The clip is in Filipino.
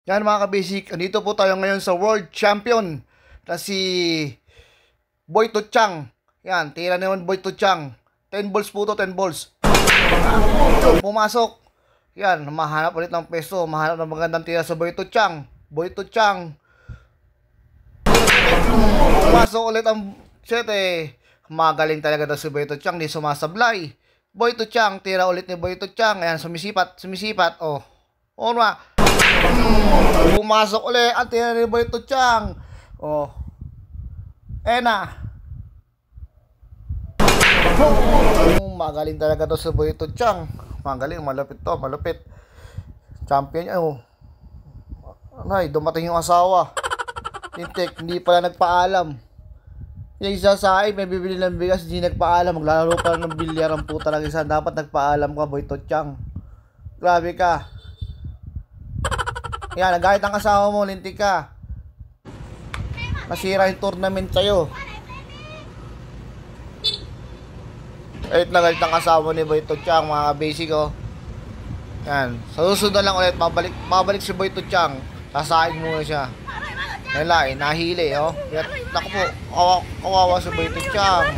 Yan mga kabasic, andito po tayo ngayon sa World Champion na si Boy Tuchang. Yan, tira naman Boy Tuchang. 10 balls po to, 10 balls. Pumasok. Yan, mahanap ulit ng peso. Mahanap ng magandang tira sa Boy Tuchang. Boy Tuchang. Pumasok ulit ang 7. Magaling talaga daw si Boy Tuchang. Di sumasablay. Boy Tuchang, tira ulit ni Boy Tuchang. Ayan, sumisipat. Oh. Onwa. Pumasok ulit at tira ni Boy Tuchang. Oh. Ena. Magaling talaga to si Boy Tuchang. Magaling, malupit to, malupit. Champion niya, oh. Ay, dumating yung asawa. Tintek, hindi pala nagpaalam. Yung isa sa akin, may bibili ng bigas, hindi nagpaalam. Maglalaro pa ng bilyar ang puta ng isa. Dapat nagpaalam ka, Boy Tuchang. Grabe ka. Yan, nagahit ang asawa mo, lintik ka. Nasira yung tournament sa'yo. Galit ang asawa ni Boy Tuchang, mga basic, oh. Yan, sa susunod na lang ulit, babalik si Boy Tuchang. Sasain muna siya. Nahili, oh. Yan, naku po, kawawa si Boy Tuchang.